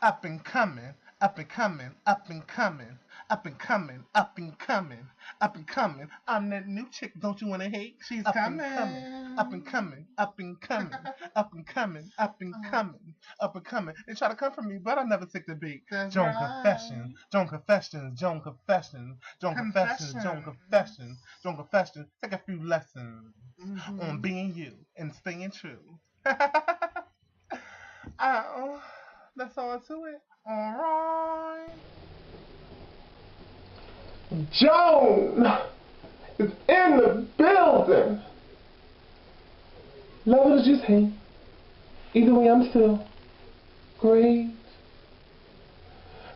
up and coming, up and coming, up and coming, up and coming, up and coming, up and coming. I'm that new chick, don't you wanna hate? She's up Coming. and coming, up and coming, up and coming, up and coming, up and coming, up and coming. They try to come for me, but I never take the bait. That's Joan right. Confession, Joan Confessions, Joan Confessions, Joan Confessions, Joan Confessions, Joan Confessions. Take a few lessons on being you and staying true. Oh, that's all to it. Alright. Joan is in the building. Love it or just hate. Either way, I'm still great.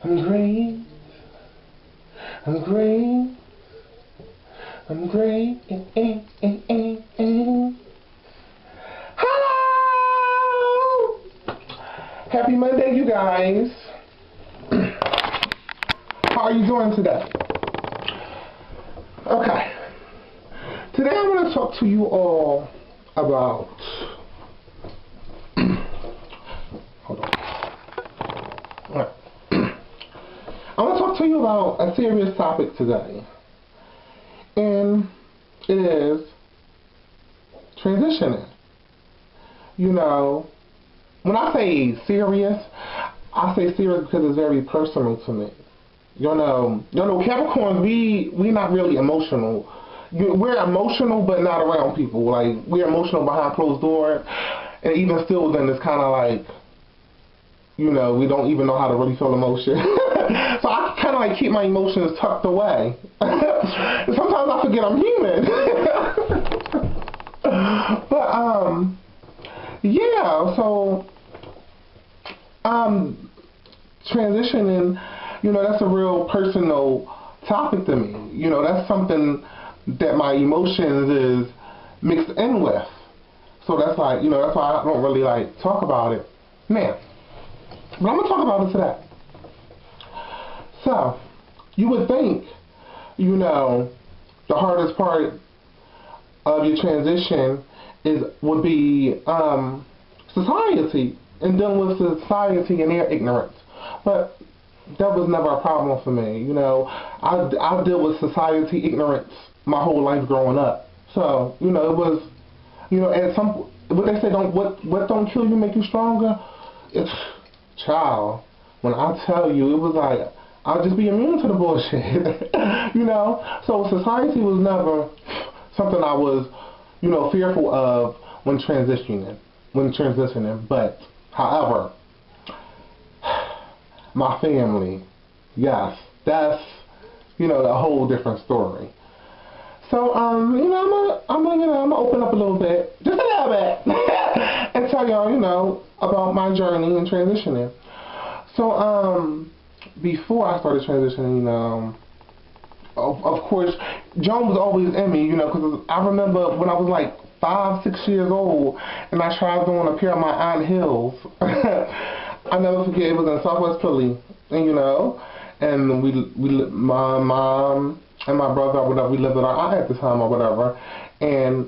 I'm great. I'm great. I'm great. Hello! Happy Monday, you guys. How are you doing today? Okay. Today I want to talk to you all about... Hold on. Right. I want to talk to you about a serious topic today. And it is transitioning. You know, when I say serious, I say serious because it's very personal to me. You know, Capricorns, we not really emotional. We're emotional, but not around people. Like, we're emotional behind closed doors, and even still, then it's kind of like, you know, we don't even know how to really feel emotion. So I kind of like keep my emotions tucked away. Sometimes I forget I'm human. But yeah. So transitioning. You know, that's a real personal topic to me. You know, that's something that my emotions is mixed in with. So that's like, you know, that's why I don't really like talk about it now. But I'm going to talk about it today. So, you would think, you know, the hardest part of your transition would be society and dealing with society and their ignorance. But that was never a problem for me. You know, I deal with society ignorance my whole life growing up. So, you know, it was, you know, at some, what they say, what don't kill you make you stronger? It's, child, when I tell you, it was like, I'll just be immune to the bullshit. You know? So society was never something I was, you know, fearful of when transitioning. But, however, my family, yes, that's, you know, a whole different story. So, you know, I'm gonna open up a little bit, just a little bit, and tell y'all, you know, about my journey in transitioning. So, before I started transitioning, of course, Joan was always in me, you know, because I remember when I was like 5, 6 years old, and I tried on a pair of my aunt heels. I never forget, it was in Southwest Philly, and you know, and my mom and my brother or whatever, we lived with our aunt at the time or whatever, and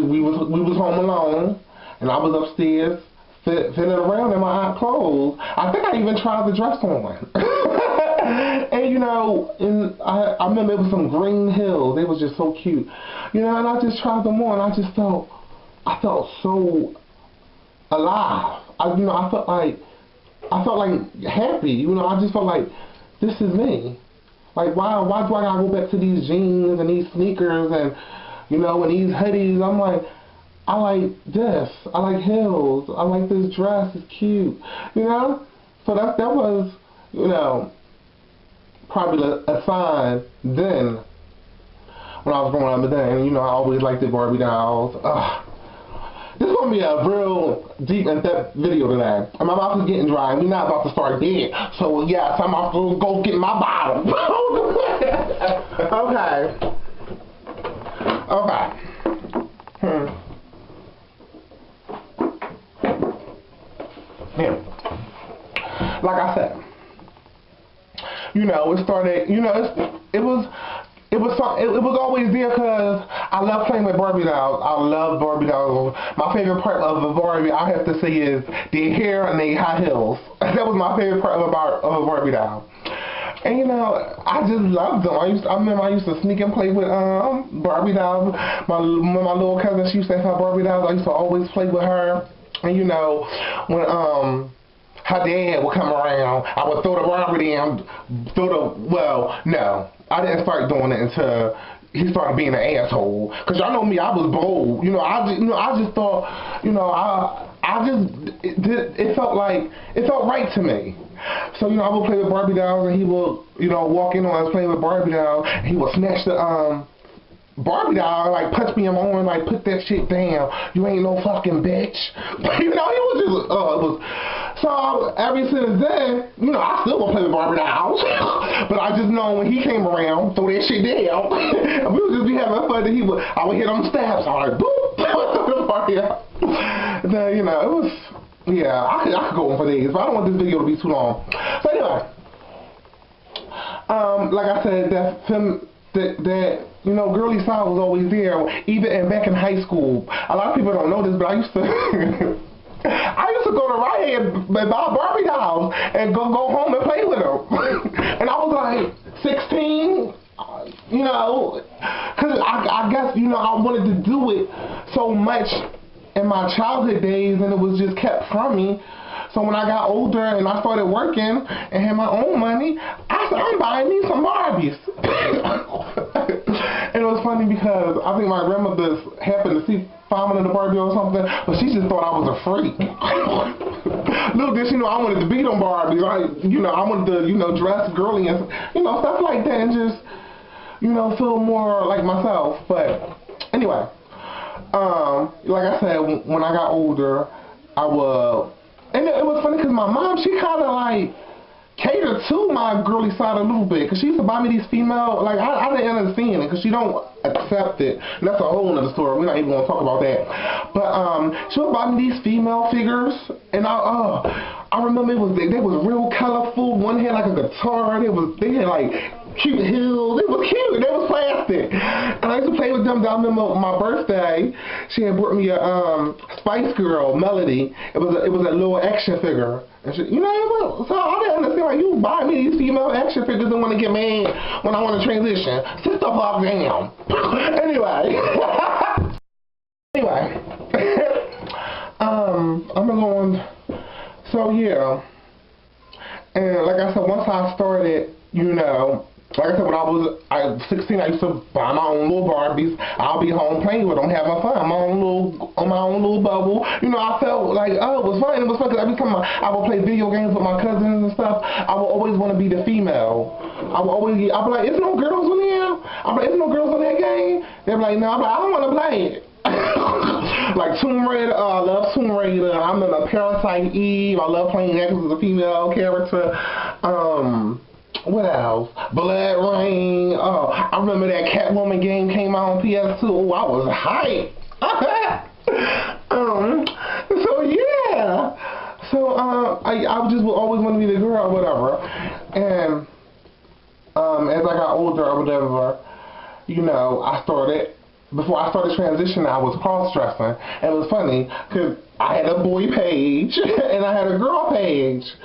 we was home alone, and I was upstairs fitting around in my aunt's clothes. I think I even tried the dress on. And you know, and I remember it was some green heels. They was just so cute, you know, and I just tried them on. I felt so alive. I felt like happy, you know. I just felt like this is me. Like, why do I gotta go back to these jeans and these sneakers and, you know, and these hoodies? I'm like, I like this. I like heels. I like this dress. It's cute, you know. So that was, you know, probably a sign then when I was growing up. But then, you know, I always liked the Barbie dolls. This is going to be a real deep and depth video today. And my mouth is getting dry, and we're not about to start dead. So, yes, I'm about to go get my bottle. Okay. Yeah. Like I said, you know, it started, you know, it it was fun. It was always there because I love playing with Barbie dolls. I love Barbie dolls. My favorite part of a Barbie, I have to say, is their hair and their high heels. That was my favorite part of a Barbie doll. And you know, I just loved them. I remember I used to sneak and play with Barbie dolls. My little cousin, she used to have her Barbie dolls. I used to always play with her. And you know, when her dad would come around, I would throw the Barbie down, well, no, I didn't start doing it until he started being an asshole. Cause y'all know me, I was bold. I just thought, it felt right to me. So, I would play with Barbie dolls, and he would, walk in on us playing with Barbie dolls, and he would snatch the Barbie doll, like, punch me in my arm, like, put that shit down. You ain't no fucking bitch. He was just, so ever since then, I still want to play with Barbie dolls. But I just know when he came around, throw that shit down. We would just be having fun. I would hit on the steps. I was like, boop, Barbie doll. Then, it was, yeah, I could go on for days, but I don't want this video to be too long. So anyway, like I said, that girly side was always there, even back in high school. A lot of people don't know this, but I used to I used to go to Rite Aid and buy Barbie dolls and go home and play with them. And I was like 16, because I guess, I wanted to do it so much in my childhood days, and it was just kept from me. So when I got older and I started working and had my own money, I said, I'm buying me some Barbies. And it was funny because I think my grandmother happened to find one of the Barbie or something, but she just thought I was a freak. Little did she know I wanted to beat on Barbies. I wanted to, dress girly and, stuff like that, and just, feel more like myself. But anyway, like I said, when I got older, and it was funny because my mom, she kind of like catered to my girly side a little bit, because she used to buy me these female, like, I didn't understand it because she don't accept it, and that's a whole nother story. We're not even going to talk about that. But she would buy me these female figures, and I remember they was real colorful. One had like a guitar. They had like cute heels. It was cute. They was plastic. And I used to play with them. I remember my birthday, she had brought me a Spice Girl Melody. It was a little action figure. And she, so I didn't understand why you buy me these female action figures and want to get mad when I want to transition. Sit the fuck down. Anyway. I'm going. So yeah. And like I said, once I started, like I said, when I was 16, I used to buy my own little Barbies. I'll be home playing with them, having fun, on my own little bubble. I felt like, oh, it was fun. It was fun because every time I would play video games with my cousins and stuff, I would always want to be the female. I'd be like, is no girls in there? I'd be like, is no girls in that game? They'd be like, no. I'd be like, I don't want to play it. Like Tomb Raider, I love Tomb Raider. I remember Parasite Eve. I love playing that because it's a female character. What else? Blood Rain. Oh, I remember that Catwoman game came out on PS2. Oh, I was hyped. So yeah. So I just would always want to be the girl or whatever. And as I got older or whatever, before I started transitioning, I was cross-dressing. And it was funny because I had a boy page and I had a girl page.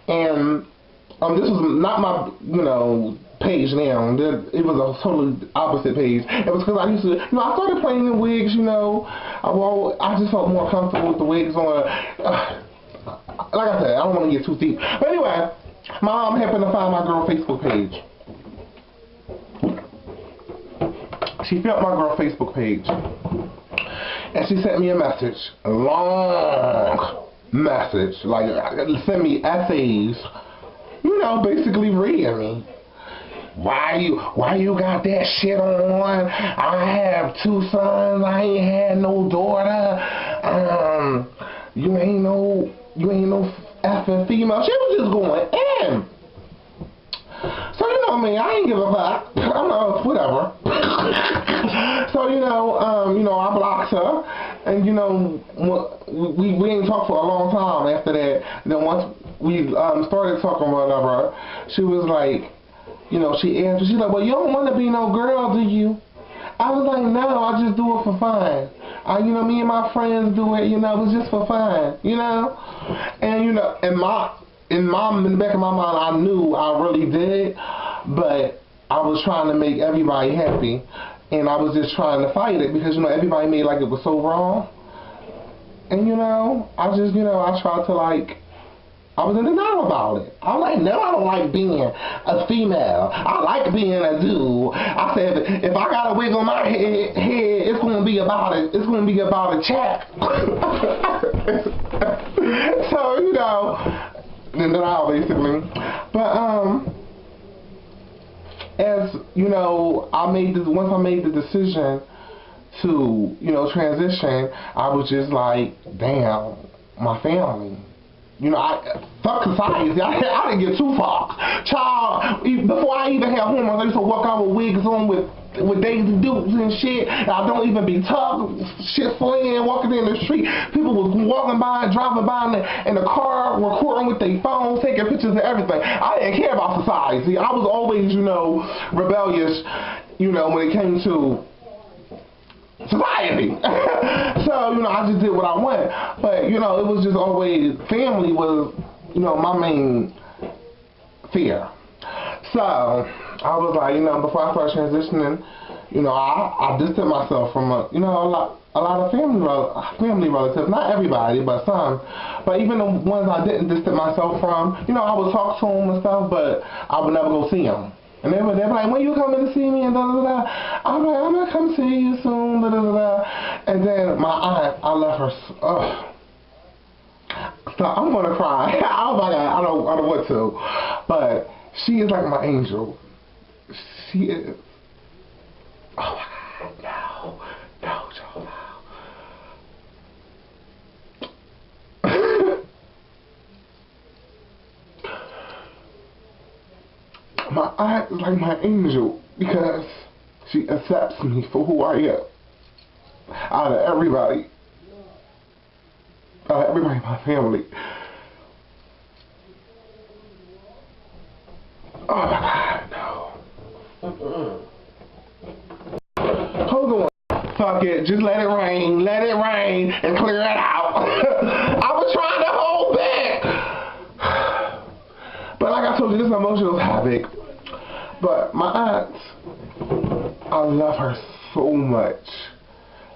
And this was not my, page now. It was a totally opposite page. It was because I used to, I started playing in wigs, I just felt more comfortable with the wigs on. Like I said, I don't want to get too deep. But anyway, my mom happened to find my girl Facebook page. She found my girl Facebook page. And she sent me a message. A long message. Like, sent me essays. Basically reading me. Why you got that shit on? I have 2 sons. I ain't had no daughter. You ain't no effing female. She was just going in. So me, I ain't give a fuck. I'm whatever. So I blocked her, and we ain't talked for a long time after that. Then once we started talking whatever, she was like, you know, she answered. She's like, well, you don't want to be no girl, do you? I was like, no, I just do it for fun. You know, me and my friends do it, you know, it's just for fun, you know? And, you know, in the back of my mind, I knew I really did, but I was trying to make everybody happy. And I was just trying to fight it because, you know, everybody made like it was so wrong. And, you know, I just, you know, I tried to like, I was in denial about it. I was like, no, I don't like being a female. I like being a dude. I said, if I got a wig on my head, it's gonna be about a chap. So, you know, in denial basically. But as you know, once I made the decision to, you know, transition, I was just like, damn, my family. You know, fuck society. I didn't get too far. Child, before I even had hormones, I used to walk out with wigs on with Daisy Dukes and shit. I don't even be tough, shit flaying, walking in the street. People was walking by, driving by in the car, recording with their phones, taking pictures of everything. I didn't care about society. I was always, you know, rebellious, you know, when it came to society. So, you know, I just did what I wanted. But, you know, it was just always, family was, you know, my main fear. So, I was like, you know, before I started transitioning, you know, I distanced myself from, you know, a lot of family relatives. Not everybody, but some. But even the ones I didn't distance myself from, you know, I would talk to them and stuff, but I would never go see them. And they were like, when you coming to see me? And da da da. I'm like, I'm gonna come see you soon. Da da da. And then my aunt, I love her. So I'm gonna cry. Oh my God, I don't want to. But she is like my angel. She is. Oh my God, no, Joan. My aunt is like my angel because she accepts me for who I am. Out of everybody in my family. Oh my God, no. Hold on. Fuck it. Just let it rain, and clear it out. I was trying to hold back. But like I told you, this is an emotional topic. But my aunt, I love her so much.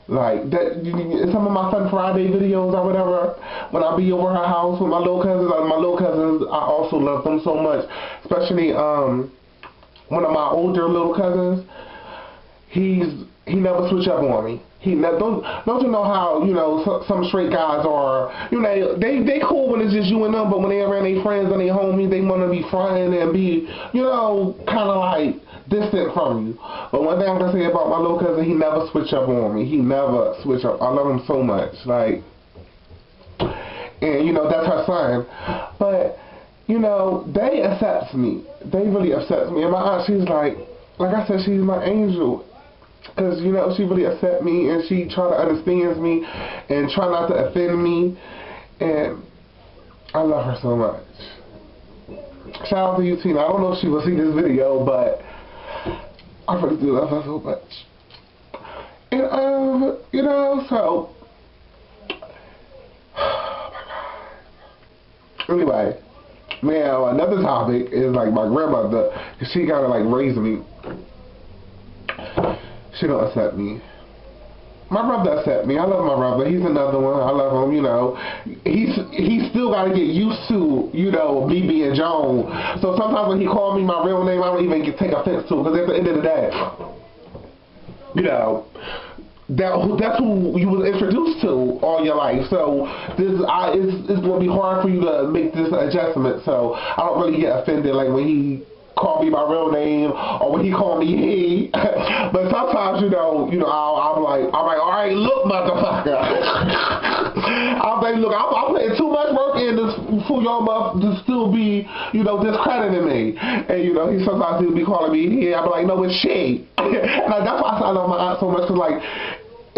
Like, that, some of my Fun Friday videos or whatever, when I be over her house with my little cousins, I also love them so much. Especially one of my older little cousins, he never switch up on me. Don't you know how, you know, some straight guys are, you know, they cool when it's just you and them, but when they around their friends and their homies, they want to be fronting and be, you know, kind of like distant from you. But one thing I'm going to say about my little cousin, he never switch up on me. He never switch up. I love him so much. Like, and, you know, that's her son. But, you know, they accept me. They really accept me. And my aunt, she's like I said, she's my angel. Because, you know, she really accept me and she try to understand me and try not to offend me. And I love her so much. Shout out to you, Tina. I don't know if she will see this video, but I really do love her so much. And, you know, so, oh my God. Anyway, now another topic is like my grandmother. She gotta like raise me. She don't accept me. My brother accept me. I love my brother. He's another one. I love him, you know. He's still got to get used to, you know, me being Joan. So sometimes when he called me my real name, I don't even take offense to it. Because at the end of the day, you know, that's who you was introduced to all your life. So it's going to be hard for you to make this adjustment. So I don't really get offended like when he call me my real name or when he called me he. But sometimes, you know, I'm like, all right, look, motherfucker. I'm like, look, I'm putting too much work in this for y'all to still be, you know, discrediting me. And, you know, he'll be calling me he. I'm like, no, it's she. And that's why I love my aunt so much, because, like,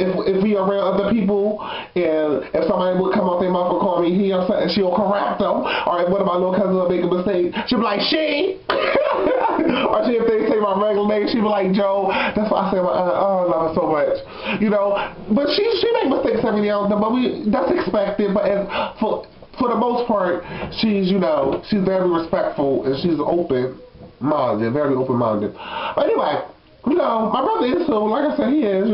if we around other people, and if somebody would come out their mouth and call me he or something, she'll correct them. Or if one of my little cousins will make a mistake, she'll be like, she. Or if they say my regular name, she'll be like, Joe. That's why I say, I love her so much. You know, but she make mistakes every now and then, but that's expected. But for the most part, she's very respectful and she's open-minded, very open-minded. But anyway, my brother is so, like I said, he is,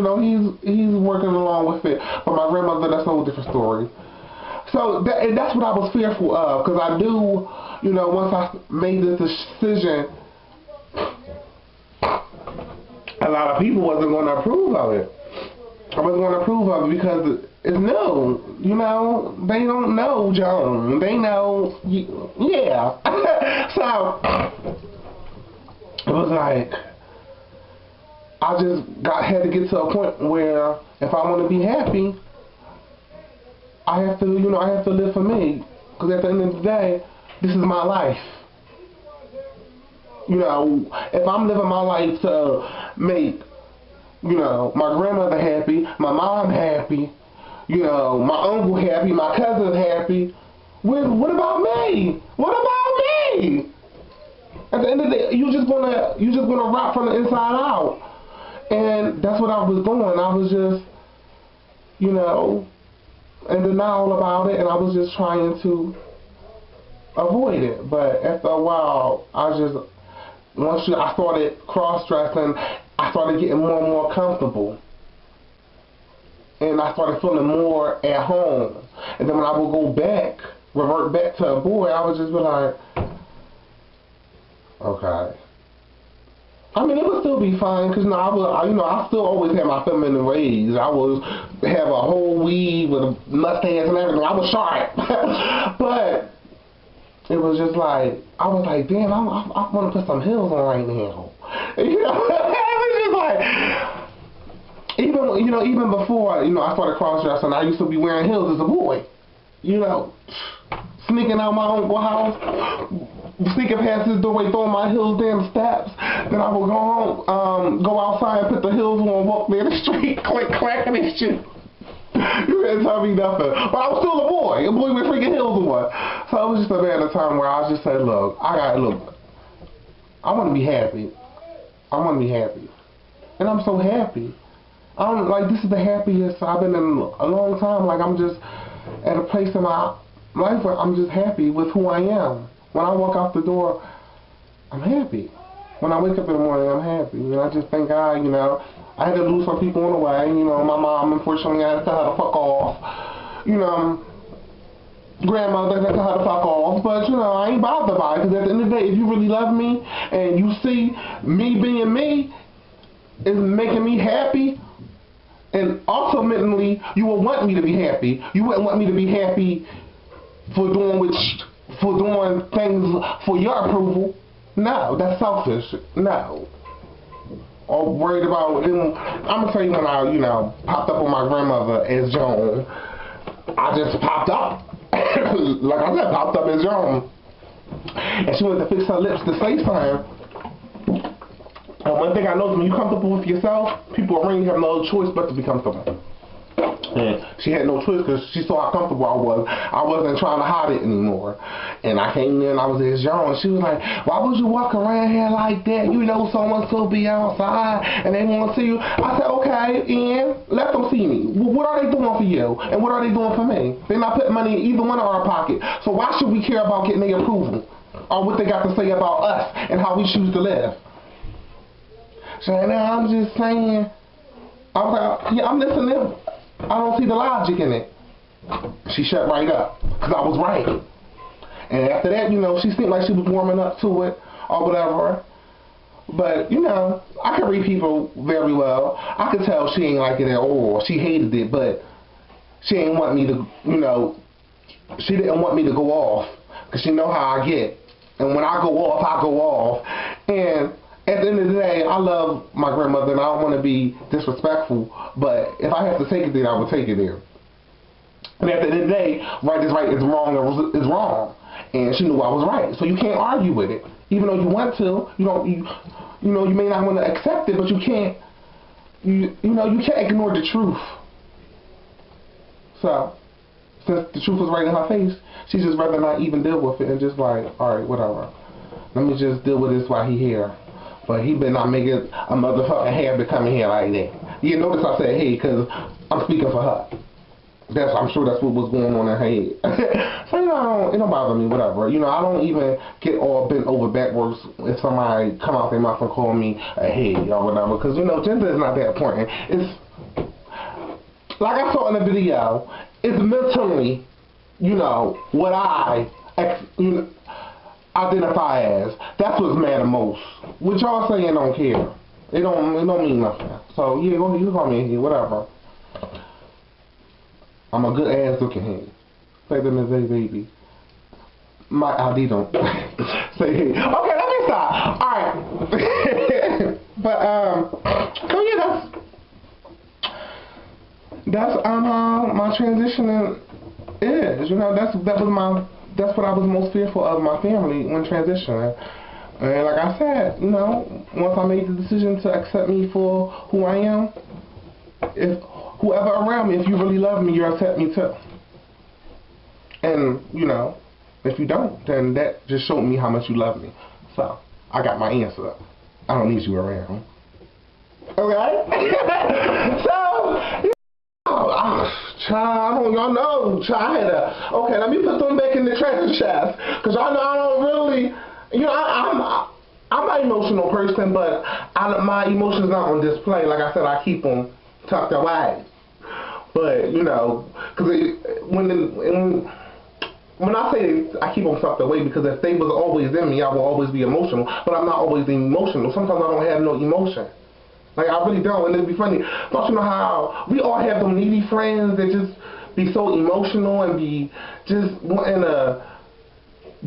he's working along with it. But my grandmother, that's a whole different story. So that's what I was fearful of, because I knew, once I made this decision, a lot of people wasn't going to approve of it. I wasn't going to approve of it because it's new. They don't know Joan. They know, yeah. So it was like, I just had to get to a point where if I want to be happy, I have to, I have to live for me. Because at the end of the day, this is my life. If I'm living my life to make, my grandmother happy, my mom happy, my uncle happy, my cousin happy, what about me? What about me? At the end of the day, you just gonna rock from the inside out. And that's what I was doing. I was just, in denial about it, and I was just trying to avoid it. But after a while, once I started cross-dressing, I started getting more and more comfortable. And I started feeling more at home. And then when I would revert back to a boy, I would just be like, okay. I mean, it would still be fine, because I still always have my feminine ways. I would have a whole weave with a mustache and everything. I was sharp. But it was just like, I was like, damn, I want to put some heels on right now. It was just like, even before, I started cross-dressing, I used to be wearing heels as a boy. Sneaking out my uncle's house, sneaking past his doorway, throwing my heels down the steps. Then I would go home, go outside and put the heels on, walk down the street, clacking and shit. You couldn't tell me nothing. But I was still a boy with freaking heels on. So it was just a matter of time where I just said, look, I want to be happy. I want to be happy. And I'm so happy. This is the happiest I've been in a long time. Like, I'm just at a place in my life where I'm just happy with who I am. When I walk out the door, I'm happy. When I wake up in the morning, I'm happy. And I just thank God, I had to lose some people on the way. My mom, unfortunately, I had to tell her to fuck off. Grandmother, I had to tell her to fuck off. But, I ain't bothered by it. Because at the end of the day, if you really love me and you see me being me is making me happy, and ultimately, you will want me to be happy. You wouldn't want me to be happy for doing things for your approval. No, that's selfish. No. Or worried about, I'm going to tell you when I, popped up on my grandmother as Joan. I just popped up. Like I said, popped up as Joan. And she went to fix her lips to say something. And one thing I know is when you're comfortable with yourself, people around you have no choice but to be comfortable. And she had no choice because she saw how comfortable I was. I wasn't trying to hide it anymore. And I came in and I was as Joan. She was like, why would you walk around here like that? Someone still be outside and they want to see you. I said, okay, and let them see me. What are they doing for you? And what are they doing for me? They're not putting money in either one of our pockets. So why should we care about getting their approval? Or what they got to say about us and how we choose to live? She's like, no, I'm just saying. I was like, yeah, I'm listening. I don't see the logic in it. She shut right up, because I was right. And after that, she seemed like she was warming up to it, or whatever. But, I can read people very well. I could tell she ain't like it at all. She hated it, but she ain't want me to, she didn't want me to go off, because she know how I get. And when I go off, I go off. And at the end of the day, I love my grandmother and I don't want to be disrespectful, but if I have to take it there, I would take it there. And at the end of the day, right is right, is wrong is wrong. And she knew I was right. So you can't argue with it. Even though you want to, you may not want to accept it, but you can't you know, you can't ignore the truth. So, since the truth was right in her face, she just rather not even deal with it and just like, alright, whatever. Let me just deal with this while he here. But he better not make it a motherfucking habit coming here like that. You notice I said hey, because I'm speaking for her. I'm sure that's what was going on in her head. So, you know, it don't bother me, whatever. You know, I don't even get all bent over backwards if somebody come out their mouth and call me a hey or whatever. Because, you know, gender is not that important. It's, like I saw in the video, it's mentally, you know, what I identify as. That's what's matter most. What y'all saying don't care. It don't mean nothing. So, yeah, go ahead, you call me a hey, whatever. I'm a good ass looking head. Say them as a baby. My ID don't say hey. Okay, let me stop. Alright. But so yeah, that's how my transitioning is. You know, that's what I was most fearful of my family when transitioning. And like I said, you know, once I made the decision to accept me for who I am, if whoever around me, if you really love me, you'll accept me too. And, you know, if you don't, then that just showed me how much you love me. So, I got my answer. I don't need you around. Okay? So, you know, child, y'all know, child, I had a, okay, let me put them back in the treasure chest. Because y'all know I don't really, you know, I'm an emotional person, but my emotions not on display. Like I said, I keep them tucked away. But, you know, because when I say I keep them tucked away, because if they was always in me, I will always be emotional. But I'm not always emotional. Sometimes I don't have no emotion. Like, I really don't. And it'd be funny. Don't you know how we all have them needy friends that just be so emotional and be just wanting to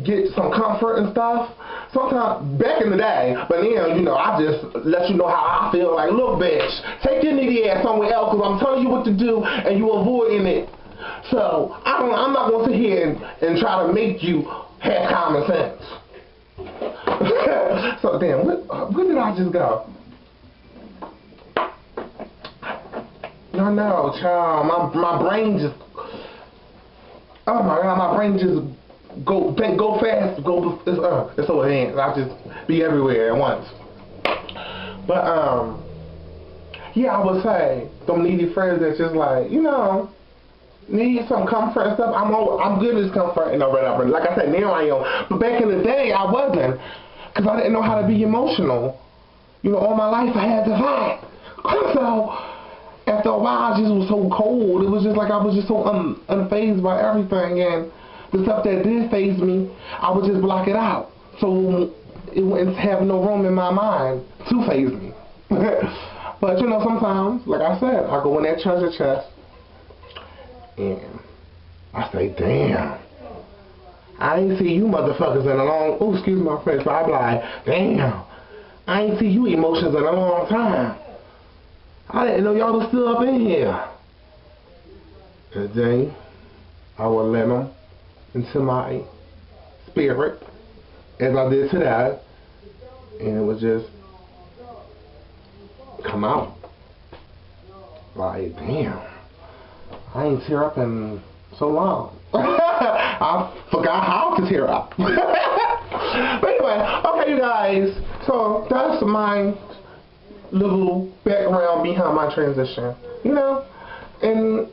get some comfort and stuff? Sometimes, back in the day, but now, you know, I just let you know how I feel. Like, look, bitch, take your needy ass somewhere else, because I'm telling you what to do, and you avoiding it. So, I'm not going to sit here and try to make you have common sense. So, damn, where did I just go? No, child, my brain just, oh my God, my brain just go fast, it's so advanced. I just be everywhere at once. But yeah, I would say them needy friends that's just like, you know, need some comfort and stuff. I'm good as comfort and whatever. Like I said, now I am. But back in the day, I wasn't, because I didn't know how to be emotional. You know, all my life I had to fight. So after a while, I just was so cold. It was just like I was just so unfazed by everything, and the stuff that did faze me, I would just block it out. So it wouldn't have no room in my mind to faze me. But you know, sometimes, like I said, I go in that treasure chest and I say, damn, I ain't see you motherfuckers in a long, oh, excuse my French, but I be like, damn, I ain't see you emotions in a long time. I didn't know y'all was still up in here. And then I would let them into my spirit as I did to that, and it would just come out. Like, damn, I ain't tear up in so long. I forgot how to tear up. But anyway, okay, you guys, so that's my little background behind my transition, you know, and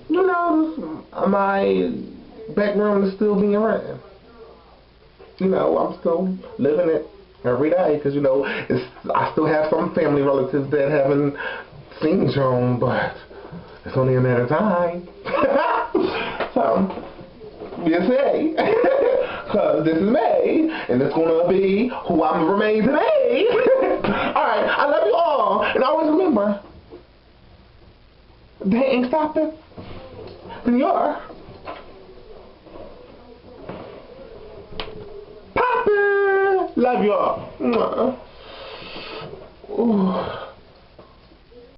you know, my background is still being written. You know, I'm still living it every day, because you know, I still have some family relatives that haven't seen Joan, but it's only a matter of time. So we'll see. Because this is me, and it's going to be who I'm remain today. Alright, I love you all, and always remember, they ain't stopping, then you're poppin'. Love y'all. Ooh.